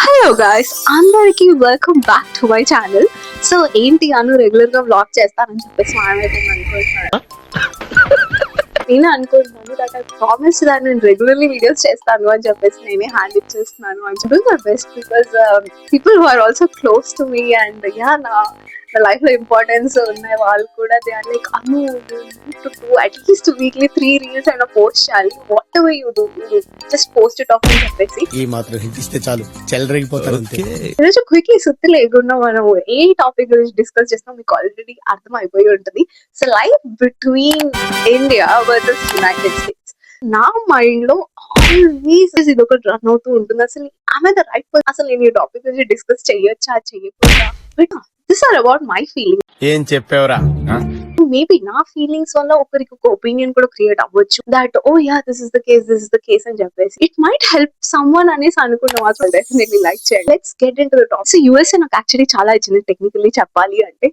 Hello guys, అందరికి welcome back to my channel. So ఏంటి అను regular గా వ్లాగ్ చేస్తానని చెప్పేసి మాయమైపోయింది అనుకుంటున్నాను. నేను అనుకుంటున్నాను దట్ ఐ ప్రామిస్ దట్ నేను రెగ్యులర్లీ వీడియోస్ చేస్తాను అని చెప్పేసి నేనే హ్యాండ్ ఇచ్చేస్తున్నాను అని do my best because people who are also close to me and నా లైఫ్ లో ఇంపార్టెన్స్ ఉన్నాయి వాళ్ళు కూడా దే ఆర్ లైక్ అను to do atleast weekly 3 reels అయినా పోస్ట్ చేయాలి. Whatever you do just post it off అని చెప్పేసి ఈ మాత్రం హింట్ ఇస్తే చాలు చెలరేగిపోతారు అంతే. ఈరోజు క్విక్లీ సుత్తి లేకుండా మనం ఏ టాపిక్ గురించి డిస్కస్ చేస్తాం మీకు ఆల్రెడీ అర్థం అయిపోయి ఉంటుంది. So life between India versus United states నా మైండ్ లో ఆల్వేస్ ఇది ఒకటి రన్ అవుతూ ఉంటుంది. అసలు ఆమె ద రైట్ పర్సన్, అసలు నేను ఈ టాపిక్ గురించి డిస్కస్ చేయొచ్చా చేయకూడదా, but this are about my feeling. ఏం చెప్పావురా? మేబీ నా ఫీలింగ్స్ వల్ల ఒకరికి ఒక ఒపీనియన్ కూడా క్రియేట్ అవ్వచ్చు that oh ya this is the case అని చెప్పేసి ఇట్ మైట్ హెల్ప్ సమ్వన్ అనేసి అనుకున్న మాత్రం డెఫినెట్లీ లైక్ చేయండి. Let's get into the topic. So USA నాకు యాక్చువల్లీ చాలా ఇచ్చింది టెక్నికల్లీ చెప్పాలి అంటే.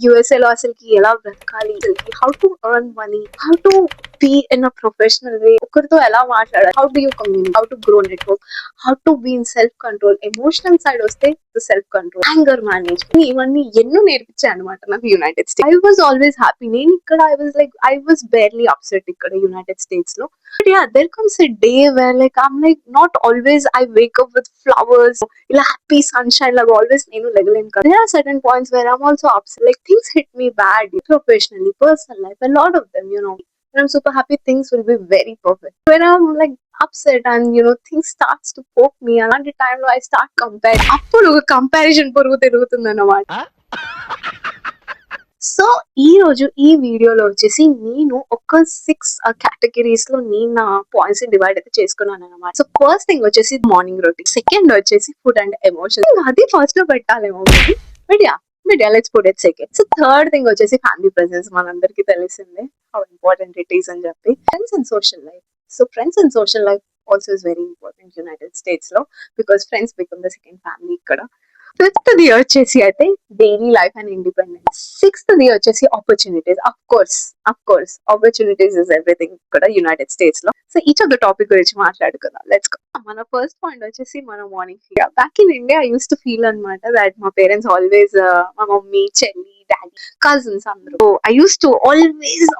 యుఎస్ఏ లో అసలుకి ఎలా బ్రతకాలి, how to earn money, how to be in a professional way, ఒకరితో ఎలా మాట్లాడాలి, how do you communicate, how to grow network, how to be in self control, emotional side వస్తే సెల్ఫ్ కంట్రోల్, యాంగర్ మేనేజ్మెంట్, ఇవన్నీ ఎన్నో నేర్పించాయి అనమాట నాకు United States. I was always happy. నేను ఇక్కడ ఐ వాజ్ బేర్లీ అప్సెట్ ఇక్కడ యునైటెడ్ స్టేట్స్ లో. But ya there comes a day where like I'm like not always I wake up with flowers ఇలా హ్యాపీ సన్షైన్ లాగా always నేను లెగలేను కదా. There are certain points where I'm also upset, like things hit me bad professionally, personal life, a lot of them, when I'm super happy things will be very perfect. When I'm like upset and things starts to poke me, అలాంటి time లో I start comparing. అప్పుడు comparison పొరుగు తిరుగుతుంది అన్నమాట. So ఈ రోజు ఈ వీడియోలో వచ్చేసి నేను ఒక 6 కేటగిరీస్ లో నేను నా పాయింట్స్ డివైడ్ అయితే చేసుకున్నాను అనమాట. సో ఫస్ట్ థింగ్ వచ్చేసి మార్నింగ్ రొటీన్, సెకండ్ వచ్చేసి ఫుడ్ అండ్ ఎమోషన్, అది ఫస్ట్ లో పెట్టాలేమో but yeah let's put it second. So third thing వచ్చేసి ఫ్యామిలీ ప్రెజెన్స్, మనందరికీ తెలిసిందే హౌ ఇంపార్టెంట్ ఇట్ ఈస్ అని చెప్పి. Friends and social life. So friends and social life also is very important United States లో because friends become the second family ఇక్కడ. Fifth ది వచ్చేసి అయితే daily life and independence. Sixth the వచ్చేసి opportunities. Of course opportunities is everything ఇక్కడ United States లో. So each of the topic గురించి మాట్లాడుకుందాం. Let's go. మన ఫస్ట్ పాయింట్ వచ్చేసి మన morning feel. Back in India I use to feel అనమాట that మా పేరెంట్స్ ఆల్వేస్, మా మమ్మీ, చెల్లి, డాడీ, కజిన్స్ అందరూ I use to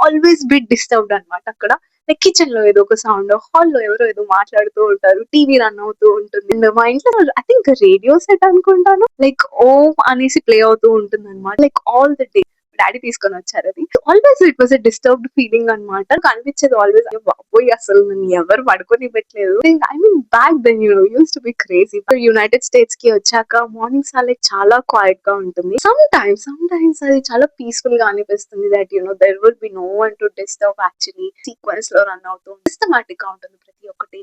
always be disturbed అనమాట అక్కడ. లైక్ కిచెన్ లో ఏదో ఒక సౌండ్, హాల్లో ఎవరో ఏదో మాట్లాడుతూ ఉంటారు, టీవీ రన్ అవుతూ ఉంటుంది. మా ఇంట్లో ఐ థింక్ రేడియో సెట్ అనుకుంటాను, లైక్ ఓం అనేసి ప్లే అవుతూ ఉంటుంది అనమాట. Like all the day daddy తీసుకొని వచ్చారు అది. Always it was a disturbed feeling అనమాట. కనిపించేది ఆల్వేస్ బాబోయ్ అసలు నన్ను ఎవరు పడుకొని పెట్టలేదు. I mean back then use to be crazy. United States కి వచ్చాక మార్నింగ్స్ లైక్ చాలా క్వైట్ గా ఉంటుంది. సమ్ టైమ్స్ అది చాలా పీస్ఫుల్ గా అనిపిస్తుంది that there will be no one to disturb. Actually sequence లో రన్ అవుతూ సిస్టమాటిక్ గా ఉంటుంది ప్రతి ఒక్కటి.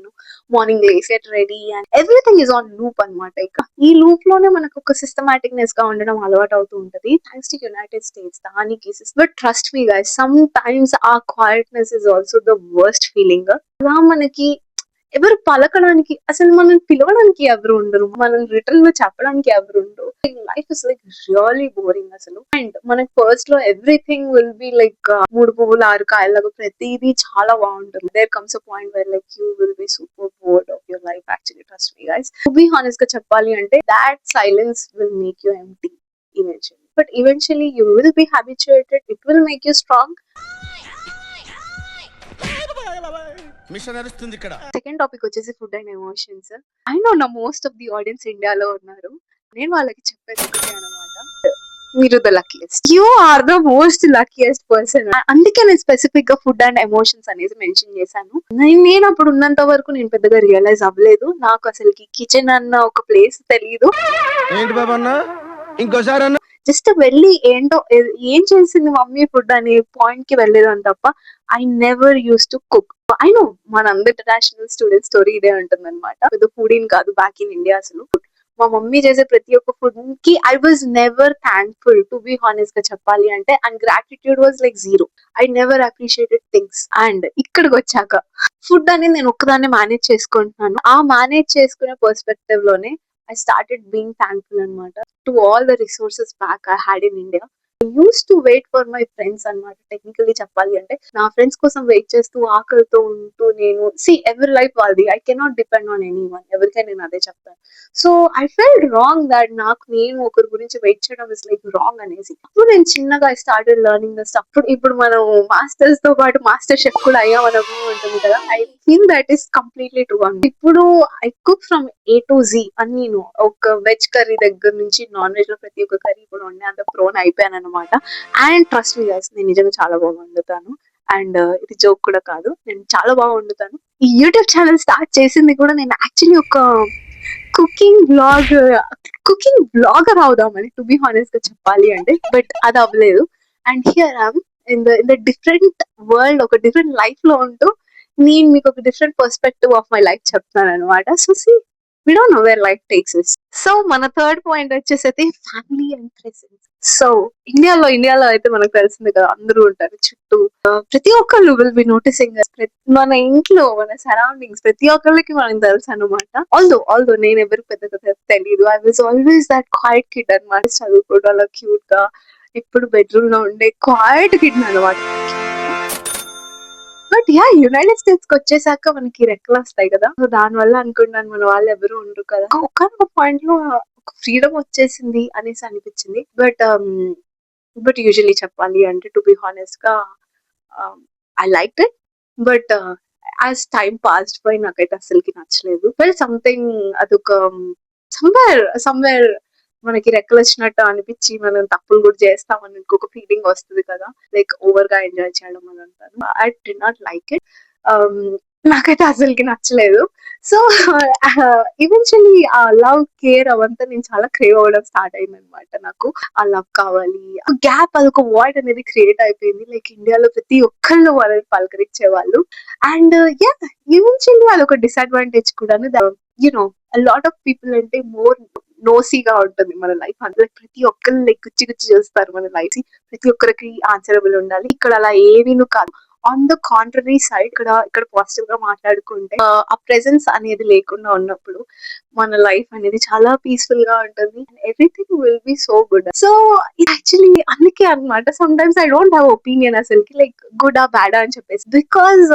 Morning get ready and everything is on loop అనమాట. ఇక ఈ లూప్ లోనే మనకు ఒక సిస్టమాటిక్నెస్ గా ఉండడం అలవాటు అవుతూ ఉంటది థ్యాంక్స్ టు యునైటెడ్ స్టేట్స్. దానికి but trust me guys, some times ఆ quietness is also the worst feeling. అలా మనకి ఎవరు పలకడానికి, అసలు మనం పిలవడానికి ఎవరు ఉండరు, మనం రిటర్న్ లో చెప్పడానికి ఎవరు ఉండరు. Life is like really boring అసలు. అండ్ మనకి ఫస్ట్ లో ఎవ్రీథింగ్ విల్ బి లైక్ 3 పువ్వులు 6 కాయలాగా ప్రతిదీ చాలా బాగుంటుంది. There comes a point where like you will be super bored of your life. Actually trust me guys, to be honest గా చెప్పాలి అంటే that silence will make you empty eventually. But eventually you will be habituated, it will make you strong. Machine నడుస్తుంది ఇక్కడ. Second topic వచ్చేసి food and emotions. I know నా most of the audience ఇండియాలో ఉన్నారు. నేను వాళ్ళకి చెప్పేది ఒకటే అనమాట, మీరు the luckiest, you are the most luckiest person. అందుకే నేను స్పెసిఫిక్ గా ఫుడ్ అండ్ ఎమోషన్స్ అనేది మెన్షన్ చేశాను. నేను అప్పుడు ఉన్నంత వరకు నేను పెద్దగా రియలైజ్ అవ్వలేదు. నాకు అసలుకి కిచెన్ అన్న ఒక ప్లేస్ తెలియదు. ఏంటి బాబా అన్న ఇంకోసారి అన్న జస్ట్ వెళ్ళి ఏంటో ఏం చేసింది మమ్మీ ఫుడ్ అనే పాయింట్ కి వెళ్ళేదాన్ని తప్ప I never use to cook. I know మనందరి ఇంటర్నేషనల్ స్టూడెంట్ స్టోరీ ఇదే ఉంటుంది అనమాట. పెద్ద ఫుడీని కాదు బ్యాక్ ఇన్ ఇండియా. అసలు మా మమ్మీ చేసే ప్రతి ఒక్క ఫుడ్ కి I was never thankful, to be honest గా చెప్పాలి అంటే. And gratitude was like zero. I never appreciated things. And ఇక్కడికి వచ్చాక ఫుడ్ అనేది నేను ఒక్కదాన్ని మేనేజ్ చేసుకుంటున్నాను. ఆ మేనేజ్ చేసుకునే పర్స్పెక్టివ్ లోనే I started being thankful anamata to all the resources back I had in India. Use to wait for my friends అనమాట. టెక్నికలీ చెప్పాలి అంటే నా ఫ్రెండ్స్ కోసం వెయిట్ చేస్తూ ఆకలితో ఉంటూ నేను ఎవరి లైఫ్ వాళ్ళది. I cannot depend on any one. ఎవరికైనా నేను అదే చెప్తాను. So I felt wrong that నాకు నేను ఒకరి గురించి వెయిట్ చేయడం ఇస్ లైక్ రాంగ్ అనేసి. అప్పుడు నేను చిన్నగా I started learning the stuff. ఇప్పుడు మనం మాస్టర్స్ తో పాటు మాస్టర్ షెఫ్ కూడా అయ్యామనము ఉంటుంది కదా. I feel that is completely true అండి. ఇప్పుడు I cook from A to G అన్ని. ఒక వెజ్ కర్రీ దగ్గర నుంచి నాన్ వెజ్ లో ప్రతి ఒక్క కర్రీ కూడా ఉండే అంత ప్రోన్ అయిపోయాను అనమాట. అండ్ ట్రస్ట్ మీ గైస్, నేను నిజంగా చాలా బాగా వండుతాను. అండ్ ఇది జోక్ కూడా కాదు, నేను చాలా బాగా వండుతాను. ఈ యూట్యూబ్ ఛానల్ స్టార్ట్ చేసింది కూడా నేను యాక్చువల్లీ ఒక కుకింగ్ బ్లాగర్ అవుదామని, టు బి హానెస్ట్ గా చెప్పాలి అంటే. బట్ అది అవ్వలేదు. And here I'm in the different world, ఒక డిఫరెంట్ లైఫ్ లో ఉంటూ నేను మీకు ఒక different perspective of my life చెప్తాను అనమాట. So we don't know where life takes us. So మన థర్డ్ పాయింట్ వచ్చేసి ఫ్యామిలీ అండ్ ప్రెసెన్స్. సో ఇండియాలో అయితే మనకు తెలిసింది కదా, అందరూ ఉంటారు చుట్టూ. ప్రతి ఒక్కళ్ళు విల్ బి నోటీసింగ్ మన ఇంట్లో, మన సరౌండింగ్స్ ప్రతి ఒక్కళ్ళకి మనకు తెలుసు అనమాట. ఆల్దో నేను ఎవరికి పెద్దగా తెలియదు. I was always that quiet kid అనమాట. చదువుకోవడం అలా క్యూట్ గా ఇప్పుడు బెడ్రూమ్ లో ఉండే క్వైట్ కిడ్ అనమాట. బట్ యునైటెడ్ స్టేట్స్ కి వచ్చేసాక మనకి రెక్కలు వస్తాయి కదా. సో దాని వల్ల అనుకున్నాను మన వాళ్ళు ఎవరు ఉండరు కదా. ఒక పాయింట్ లో ఒక ఫ్రీడమ్ వచ్చేసింది అనేసి అనిపించింది. బట్ యూజువల్లీ చెప్పాలి అంటే, టు బి హానెస్ట్ గా I like it. But as time passed by నాకైతే అసలుకి నచ్చలేదు. బట్ సంథింగ్ అదొక సమ్వేర్ మనకి రెక్కలు వచ్చినట్టు అనిపించి మనం తప్పులు కూడా చేస్తామని ఇంకొక ఫీలింగ్ వస్తుంది కదా, లైక్ ఓవర్ గా ఎంజాయ్ చేయడం అని అంటారు. I did not like it. నాకైతే అసలుకి నచ్చలేదు. సో ఈవెన్చువల్లీ ఆ లవ్, కేర్ అవంతా నేను చాలా క్రేవ్ అవ్వడం స్టార్ట్ అయింది అనమాట. నాకు ఆ లవ్ కావాలి. ఆ గ్యాప్, అదొక వాయిడ్ అనేది క్రియేట్ అయిపోయింది. లైక్ ఇండియాలో ప్రతి ఒక్కళ్ళు వాళ్ళని పలకరించే వాళ్ళు. అండ్ ఈవెన్చువల్లీ అదొక డిసడ్వాంటేజ్ కూడా. యునో లాట్ ఆఫ్ పీపుల్ అంటే మోర్ నోసీగా ఉంటుంది మన లైఫ్. అందులో ప్రతి ఒక్కరు లైక్ గుచ్చి చేస్తారు మన లైఫ్. ప్రతి ఒక్కరికి ఆన్సరబుల్ ఉండాలి. ఇక్కడ అలా ఏమీను కాదు. ఆన్ ద కాంట్రరీ సైడ్, ఇక్కడ పాజిటివ్ గా మాట్లాడుకుంటే ఆ ప్రెసెన్స్ అనేది లేకుండా ఉన్నప్పుడు మన లైఫ్ అనేది చాలా పీస్ఫుల్ గా ఉంటుంది. Everything will B so good. So ఇది యాక్చువల్లీ అందుకే అనమాట, some times I don't have opinion అసలుకి, లైక్ గుడ్ ఆ బ్యాడ్ అని చెప్పేసి. బికాస్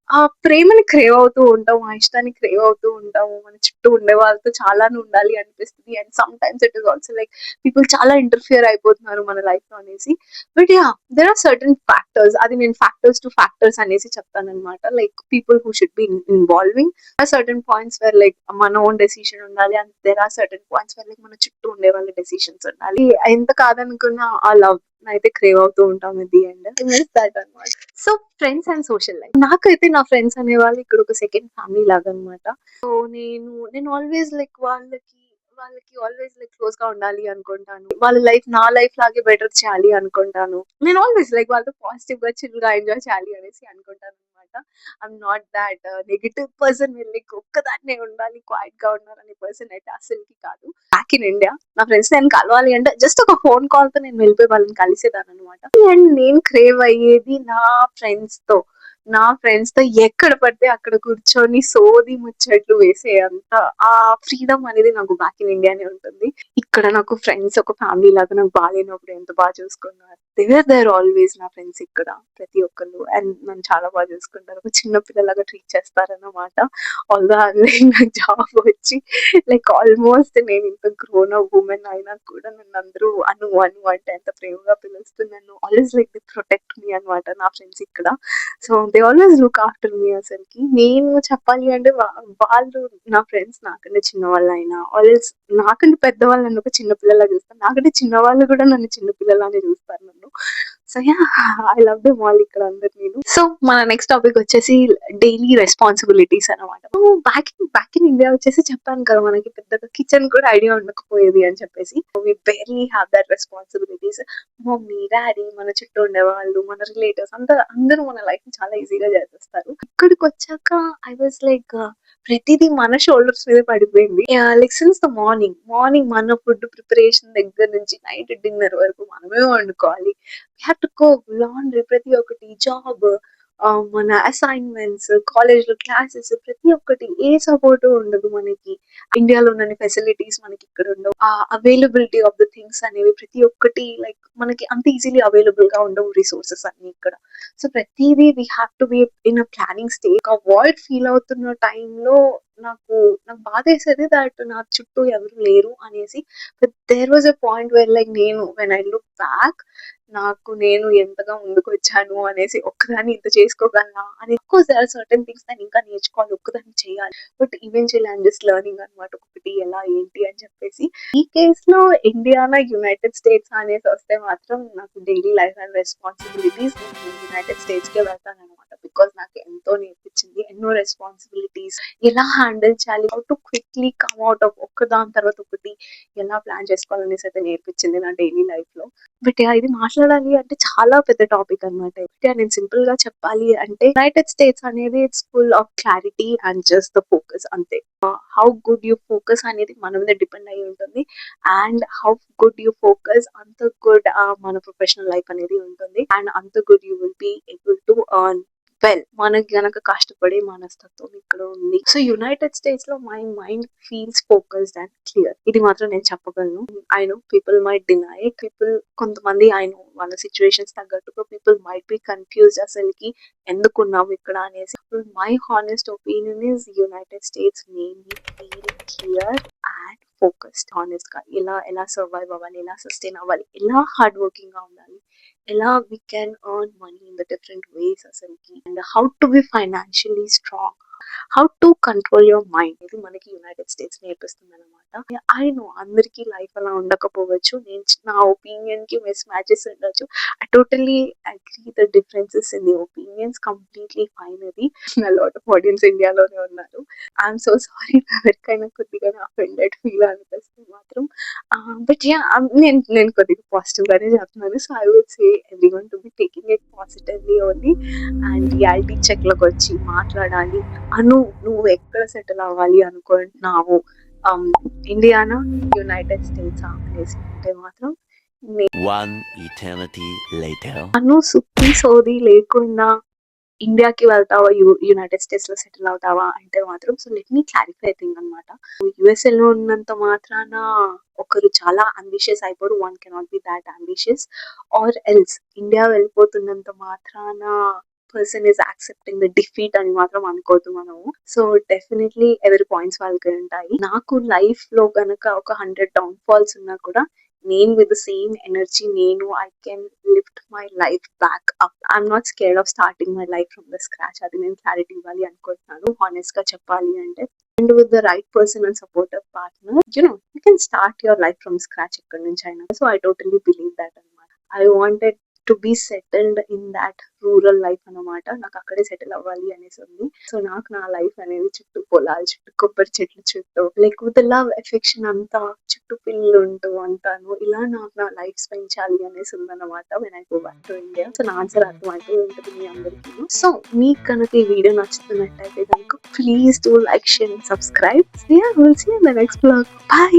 ఆ ప్రేమని క్రేవ్ అవుతూ ఉంటాము, ఆ ఇష్టాన్ని క్రేవ్ అవుతూ ఉంటాము. మన చుట్టూ ఉండే వాళ్ళతో చాలానే ఉండాలి అనిపిస్తుంది. And sometimes it is also like people చాలా ఇంటర్ఫియర్ అయిపోతున్నారు మన లైఫ్ లో అనేసి. But there are certain factors. అది నేను ఫ్యాక్టర్స్ టు ఫ్యాక్టర్స్ అనేసి చెప్తాను అనమాట. Like people who should be involving ah certain points where like మన ఓన్ డెసిషన్ ఉండాలి. And there are certain points where like మన చుట్టూ ఉండే వాళ్ళ డెసిషన్స్ ఉండాలి. ఎంత కాదనుకున్నా ఆ లవ్ అయితే క్రేవ్ అవుతూ ఉంటాం ఎట్ ది ఎండ్. దట్ అనమాట. So friends and social life, నాకైతే నా ఫ్రెండ్స్ అనే వాళ్ళు ఇక్కడ ఒక సెకండ్ ఫ్యామిలీ లాగా అనమాట. సో నేను ఆల్వేస్ లైక్ వాళ్ళకి ఆల్వేస్ లైక్ క్లోజ్ గా ఉండాలి అనుకుంటాను. వాళ్ళ లైఫ్ నా లైఫ్ లాగే బెటర్ చేయాలి అనుకుంటాను. నేను ఆల్వేస్ లైక్ వాళ్ళతో పాజిటివ్ గా చిల్ గా ఎంజాయ్ చేయాలి అనేసి అనుకుంటాను అనమాట. I'm not that negative person. Like ఒక్కదాన్నే ఉండాలి, క్వైట్ గా ఉండాలనే పర్సన్ అయితే అసలుకి కాదు. బ్యాక్ ఇన్ ఇండియా నా ఫ్రెండ్స్ నేను కలవాలి అంటే జస్ట్ ఒక ఫోన్ కాల్ తో నేను వెళ్ళిపోయి వాళ్ళని కలిసేదాన్ని అనమాట. అండ్ నేను క్రేవ్ అయ్యేది నా ఫ్రెండ్స్ తో ఎక్కడ పడితే అక్కడ కూర్చొని సోది ముచ్చట్లు వేసే అంత ఆ ఫ్రీడమ్ అనేది నాకు బ్యాక్ ఇన్ ఇండియానే ఉంటుంది. ఇక్కడ నాకు ఫ్రెండ్స్ ఒక ఫ్యామిలీ లాగా, నాకు బాగాలేనప్పుడు ఎంత బాగా చూసుకున్నారు. దేర్ ఆల్వేస్ నా ఫ్రెండ్స్ ఇక్కడ ప్రతి ఒక్కళ్ళు. అండ్ నన్ను చాలా బాగా చూసుకుంటారు. ఒక చిన్న పిల్లలాగా ట్రీట్ చేస్తారన్నమాట. ఆల్దో నాకు జాబ్ వచ్చి లైక్ ఆల్మోస్ట్ నేను ఇంత గ్రోన్ అప్ ఉమెన్ అయినా కూడా నన్ను అందరూ అను అంటే ఎంత ప్రేమగా పిలుస్తున్నాను. Always like the protect me అనమాట నా ఫ్రెండ్స్ ఇక్కడ. So they always look after me. అసలుకి నేను చెప్పాలి అంటే వాళ్ళు నా ఫ్రెండ్స్ నాకంటే చిన్నవాళ్ళు అయినా ఆల్వేస్ నాకంటే పెద్దవాళ్ళు నన్ను ఒక చిన్న పిల్లలా చూస్తారు. నాకంటే చిన్నవాళ్ళు కూడా నన్ను చిన్న పిల్లలానే చూస్తారు నన్ను. So I love them all ఇక్కడ అందరు నేను. సో మన నెక్స్ట్ టాపిక్ వచ్చేసి డైలీ రెస్పాన్సిబిలిటీస్ అనమాట. బ్యాక్ ఇన్ ఇండియా వచ్చేసి చెప్పాను కదా, మనకి పెద్దగా కిచెన్ కూడా ఐడియా ఉండకపోయేది అని చెప్పేసి. We barely have that responsibilities. Mummy, daddy, మన చుట్టూ ఉండే వాళ్ళు, మన రిలేటివ్స్ అందరూ మన లైఫ్ ని చాలా ఈజీగా చేసేస్తారు. ఇక్కడికి వచ్చాక ఐ వాజ్ లైక్ ప్రతిదీ మన షోల్డర్స్ మీద పడిపోయింది. లైక్ సిన్స్ ద మార్నింగ్ మన ఫుడ్ ప్రిపరేషన్ దగ్గర నుంచి నైట్ డిన్నర్ వరకు మనమే వండుకోవాలి. We have to cook, laundry, ప్రతి ఒక్కటి, జాబ్, మన అసైన్‌మెంట్స్, కాలేజ్‌లో క్లాసెస్ ప్రతి ఒక్కటి ఏ సపోర్టు ఉండదు మనకి. ఇండియాలో ఉన్నన్ని ఫెసిలిటీస్ మనకిక్కడ ఉండవు. అవైలబిలిటీ ఆఫ్ ద థింగ్స్ అనేవి ప్రతి ఒక్కటి లైక్ మనకి అంత ఈజీలీ అవైలబుల్‌గా ఉండవు రిసోర్సెస్ అన్నీ ఇక్కడ. సో ప్రతీదీ we have to be in a planning stage. ఒక వాయిడ్ ఫీల్ అవుతున్న టైంలో నాకు నాకు బాధేసేది దట్ నా చుట్టూ ఎవరు లేరు అనేసి. But there was a point where like నేను వెన్ ఐ లుక్ బ్యాక్ నాకు నేను ఎంతగా ముందుకొచ్చాను అనేసి, ఒక్కదాన్ని ఇంత చేసుకోగలనా అని. Of course there are certain things నేను ఇంకా నేర్చుకోవాలి, ఒక్కదాన్ని చేయాలి. But eventually I'm just learning అన్నమాట. ఒక్కొక్కటి ఎలా ఏంటి అని చెప్పేసి. ఈ కేస్‌లో ఇండియానా, యునైటెడ్ స్టేట్స్ అనేసి వస్తే మాత్రం నాకు డైలీ లైఫ్ అండ్ రెస్పాన్సిబిలిటీస్ నేను యునైటెడ్ స్టేట్స్‌కే వెళ్తానన్నమాట. బికాజ్ నాకు ఎంతో నేర్పించింది. ఎన్నో రెస్పాన్సిబిలిటీస్ ఎలా హ్యాండిల్ చేయాలి, how to quickly come out of ఒకదాని తర్వాత ఒకటి ఎలా ప్లాన్ చేసుకోవాలనేసి అయితే నేర్పించింది నా డైలీ లైఫ్‌లో. But yeah! ఇది మాట్లాడాలి అంటే చాలా పెద్ద టాపిక్ అన్నమాట. నేను సింపుల్‌గా చెప్పాలి అంటే యునైటెడ్ స్టేట్స్ అనేది it's full of clarity and just the focus అంతే. హౌ గుడ్ యూ ఫోకస్ అనేది మన మీద డిపెండ్ అయ్యి ఉంటుంది. And how good you focus అంత గుడ్ మన ప్రొఫెషనల్ లైఫ్ అనేది ఉంటుంది. అండ్ అంత good you will be able to earn well. మనకి గనక కష్టపడే మనస్తత్వం ఇక్కడ ఉంది. సో యునైటెడ్ స్టేట్స్ లో my mind feels focused and clear. ఇది మాత్రం నేను చెప్పగలను. I know people might deny it. కొంతమంది ఐ నో వాళ్ళ సిచ్యువేషన్స్ తగ్గట్టుగా పీపుల్ మైట్ బి కన్ఫ్యూజ్ అసలుకి ఎందుకున్నావు ఇక్కడ అనేసి. My honest opinion is United states made me feel clear and focused. Honest గా ఎలా సర్వైవ్ అవ్వాలి, ఎలా సస్టైన్ అవ్వాలి, ఎలా హార్డ్ వర్కింగ్ గా ఉండాలి, ఎలా we can earn money in the different ways అసలుకి, and how to be financially strong, how to control your mind. ఇది మనకి యునైటెడ్ స్టేట్స్ నేర్పిస్తుంది అనమాట. ఐ నో అందరికీ లైఫ్ అలా ఉండకపోవచ్చు. నేను నా ఒపీనియన్ కి మిస్ మ్యాచెస్ ఉండొచ్చు. I totally agree the differences in the opinions completely fine. అది లాట్ ఆఫ్ ఆడియన్స్ ఇండియాలోనే ఉన్నారు. ఐఎమ్ సో సారీ ఎవరికైనా కొద్దిగా అఫెండెడ్ ఫీల్ అనిపిస్తే మాత్రం. బట్ యా నేను కొద్దిగా పాజిటివ్ గానే చెప్తున్నాను. So I would say everyone to be taking it positively only. And reality check లోకి వచ్చి మాట్లాడాలి. నువ్వు ఎక్కడ సెటిల్ అవ్వాలి అనుకుంటున్నావు, ఇండియానా, యునైటెడ్ స్టేట్స్ అనేసి అంటే మాత్రం One eternity later. సుత్తి సోది లేకుండా ఇండియాకి వెళ్తావా, యునైటెడ్ స్టేట్స్ లో సెటిల్ అవుతావా అంటే మాత్రం, so let me clarify thing అనమాట. యుఎస్ఏ లో ఉన్నంత మాత్రాన ఒకరు చాలా అంబిషియస్ అయిపోరు. One cannot be that ambitious. Or else India వెళ్ళిపోతున్నంత మాత్రాన person is accepting the defeat అని మాత్రం అనుకోవద్దు మనము. సో డెఫినెట్లీ ఎవరి పాయింట్స్ వాళ్ళకి ఉంటాయి. నాకు లైఫ్ లో గనక ఒక 100 డౌన్ ఫాల్స్ ఉన్నా కూడా నేను with the same energy I can lift my life back up. I'm not scared of starting my life from the scratch. అది నేను క్లారిటీ ఇవ్వాలి అనుకుంటున్నాను హానెస్ట్ గా చెప్పాలి అంటే. And with the right person and supportive partner you can start your life from scratch ఎక్కడి నుంచి అయినా. So I totally believe that అనమాట. I wanted to be settled in that rural life అనమాట. నాకు అక్కడే సెటిల్ అవ్వాలి అనేసి ఉంది. సో నాకు నా లైఫ్ అనేది చుట్టూ పొలాల చుట్టూ, కొబ్బరి చెట్ల చుట్టూ, లేకపోతే లవ్ ఎఫెక్షన్ అంతా చుట్టూ పిల్లలు ఉంటూ అంతాను ఇలా నాకు నా లైఫ్ స్పెండ్ చేయాలి అనేసి ఉందన్నమాట. When I go back to India. So నా ఆన్సర్ అర్థమైతే ఉంటుంది మీ అందరికీ. సో మీకు కనుక ఈ వీడియో నచ్చుతున్నట్టయితే కనుక please do like, share and subscribe. Will see you in the next blog. By.